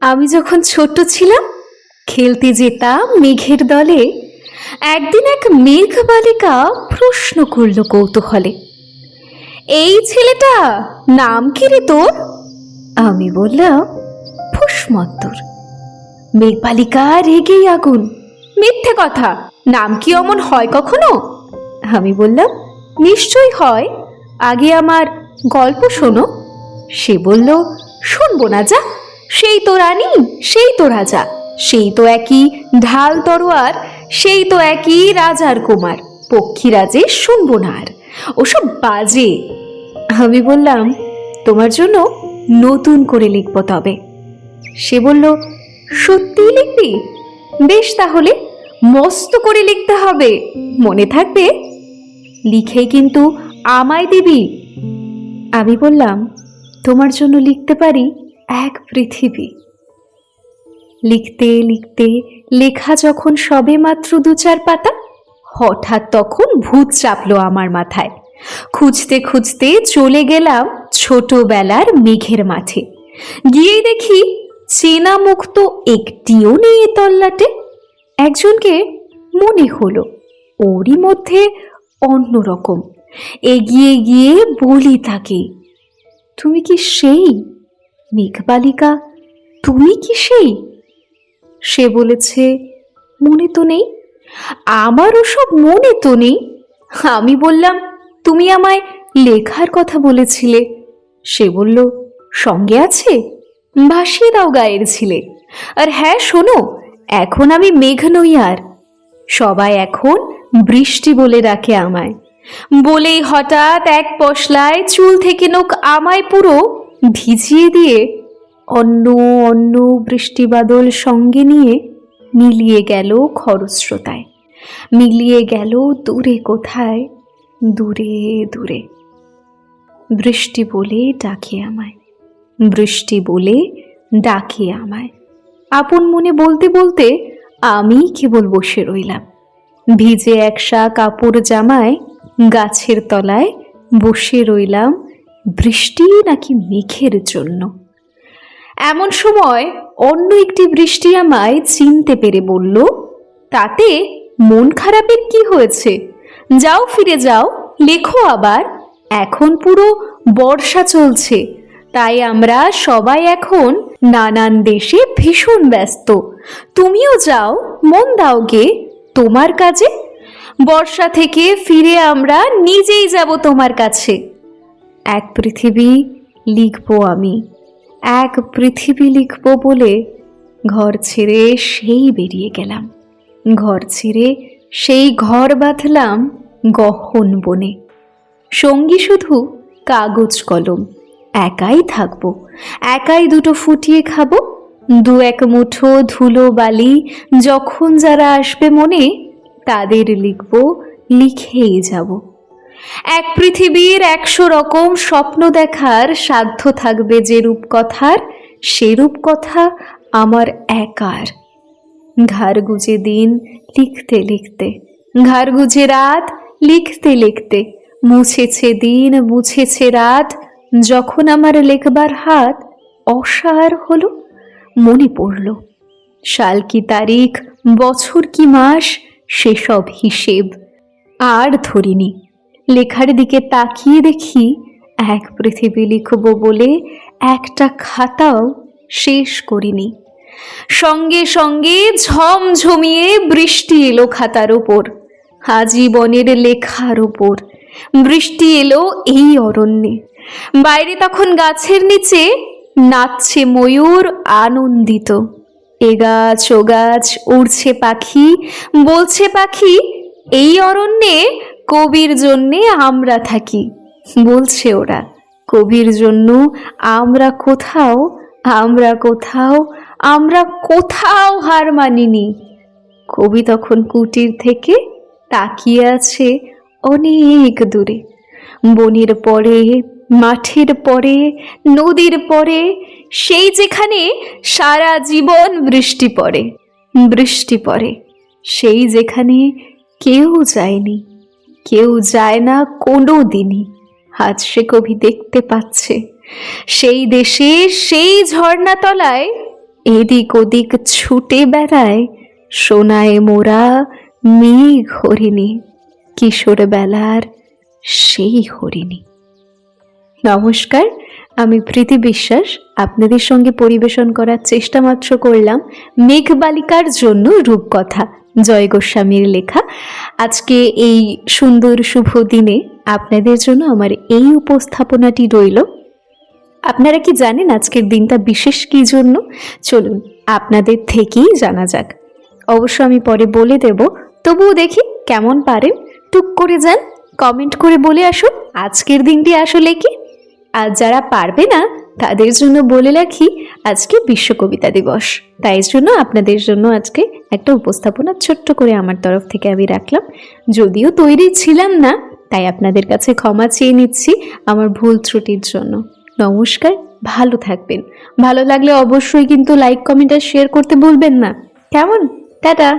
আমি যখন ছোট ছিলাম, খেলতে যেতাম মেঘের দলে। একদিন এক মেঘ বালিকা প্রশ্ন করল কৌতূহলে, এই ছেলেটা নাম কি রে তোর? আমি বললাম, ফুসমত্তর। মেঘ বালিকা রেগেই আগুন, মিথ্যে কথা, নাম কি অমন হয় কখনো? আমি বললাম, নিশ্চয়ই হয়, আগে আমার গল্প শোনো। সে বলল, শুনবো না, যা, সেই তো রানী, সেই তো রাজা, সেই তো একই ঢাল তরোয়ার, সেই তো একই রাজার কুমার, পক্ষীরাজে শুনবো না আর, ওসব বাজে। আমি বললাম, তোমার জন্য নতুন করে লিখবো তবে। সে বলল, সত্যিই লিখবি? বেশ, তাহলে মস্ত করে লিখতে হবে, মনে থাকবে? লিখে কিন্তু আমায় দিবি। আমি বললাম, তোমার জন্য লিখতে পারি এক পৃথিবী। লিখতে লিখতে লেখা যখন সবে মাত্র 2-4 পাতা, হঠাৎ তখন ভূত চাপলো আমার মাথায়। খুঁজতে খুঁজতে চলে গেলাম ছোটবেলার মেঘের মাঠে। গিয়েই দেখি চেনা মুখ তো একটিও নেই এ তল্লাটে। একজনকে মনে হলো, ওরই মধ্যে অন্যরকম। এগিয়ে গিয়ে বলি তাকে, তুমি কি সেই মেঘবালিকা? তুমি কি সেই? সে বলেছে, মনে তো নেই। আমারও সব মনে তো নেই। আমি বললাম, তুমি আমায় লেখার কথা বলেছিলে। সে বলল, সঙ্গে আছে, ভাসিয়ে দাও গায়ের ছিলে। আর হ্যাঁ শোনো, এখন আমি মেঘ নই আর, সবাই এখন বৃষ্টি বলে ডাকে আমায়। বলেই হঠাৎ এক পশলায় চুল থেকে নখ আমায় পুরো ভিজিয়ে দিয়ে অন্য অন্য বৃষ্টি বাদল সঙ্গে নিয়ে মিলিয়ে গেল খরস্রোতায়, মিলিয়ে গেল দূরে কোথায়, দূরে দূরে। বৃষ্টি বলে ডাকে আমায়, বৃষ্টি বলে ডাকে আমায়। আপন মনে বলতে বলতে আমি কেবল বসে রইলাম, ভিজে একসা কাপড় জামায় গাছের তলায় বসে রইলাম, বৃষ্টি নাকি মেঘের জন্য। এমন সময় অন্য একটি বৃষ্টি আমায় চিনতে পেরে বলল, তাতে মন খারাপের কি হয়েছে? যাও, ফিরে যাও, লেখো আবার। এখন পুরো বর্ষা চলছে, তাই আমরা সবাই এখন নানান দেশে ভীষণ ব্যস্ত। তুমিও যাও, মন দাও গে তোমার কাজে। বর্ষা থেকে ফিরে আমরা নিজেই যাব তোমার কাছে। এক পৃথিবী লিখবো আমি, এক পৃথিবী লিখবো বলে ঘর ছেড়ে সেই বেরিয়ে গেলাম। ঘর ছেড়ে সেই ঘর বাঁধলাম গহন বনে। সঙ্গী শুধু কাগজ কলম, একাই থাকবো, একাই দুটো ফুটিয়ে খাবো। 2-1 মুঠো ধুলো বালি যখন যারা আসবে মনে, তাদের লিখবো, লিখেই যাব। এক পৃথিবীর 100 রকম স্বপ্ন দেখার সাধ্য থাকবে যে রূপকথার, সে রূপকথা আমার একার। ঘাড় গুজে দিন লিখতে লিখতে, ঘাড় গুজে রাত লিখতে লিখতে, মুছেছে দিন মুছেছে রাত, যখন আমার লেখবার হাত অসার হলো, মনে পড়ল সাল কি তারিখ, বছর কি মাস, সেসব হিসেব আর ধরিনি। লেখার দিকে তাকিয়ে দেখি এক পৃথিবী লিখব বলে একটা খাতাও শেষ করিনি। সঙ্গে সঙ্গে ঝমঝমিয়ে বৃষ্টি এলো খাতার ওপর, আজীবনের লেখার ওপর। বৃষ্টি এলো এই অরণ্যে। বাইরে তখন গাছের নিচে নাচছে ময়ূর আনন্দিত। এ গাছ ও গাছ উড়ছে পাখি, বলছে পাখি, এই অরণ্যে কবির জন্যে আমরা থাকি। বলছে ওরা, কবির জন্য আমরা কোথাও, আমরা কোথাও, আমরা কোথাও হার মানিনি। কবি তখন কুটির থেকে তাকিয়ে আছে অনেক দূরে, বনের পরে, মাঠের পরে, নদীর পরে, সেই যেখানে সারা জীবন বৃষ্টি পড়ে, বৃষ্টি পড়ে, সেই যেখানে কেউ যায়নি, কেউ যায় না কোনো দিনই। আজ সে কবি দেখতে পাচ্ছে সেই দেশে, সেই ঝর্ণা তলায় এদিক ওদিক ছুটে বেড়ায় সোনায় মোরা মেঘ হরিণী, কিশোর বেলার সেই হরিণী। নমস্কার, আমি প্রীতি বিশ্বাস আপনাদের সঙ্গে পরিবেশন করার চেষ্টা মাত্র করলাম মেঘবালিকার জন্য রূপকথা, জয় গোস্বামীর লেখা। আজকে এই সুন্দর শুভ দিনে আপনাদের জন্য আমার এই উপস্থাপনাটি রইল। আপনারা কি জানেন আজকের দিনটা বিশেষ কী জন্য? চলুন আপনাদের থেকেই জানা যাক। অবশ্য আমি পরে বলে দেব, তবুও দেখি কেমন পারেন টুক করে যান, কমেন্ট করে বলে আসুন আজকের দিনটি আসলে কি। আর যারা পারবে না তাদের জন্য বলে রাখি আজকে বিশ্ব কবিতা দিবস, তাই জন্য আপনাদের জন্য আজকে একটা উপস্থাপনা ছোট্ট করে আমার তরফ থেকে আমি রাখলাম। যদিও তৈরি ছিলাম না, তাই আপনাদের কাছে ক্ষমা চেয়ে নিচ্ছি আমার ভুল ত্রুটির জন্য। নমস্কার, ভালো থাকবেন। ভালো লাগলে অবশ্যই কিন্তু লাইক, কমেন্ট আর শেয়ার করতে ভুলবেন না। কেমন? টাটা।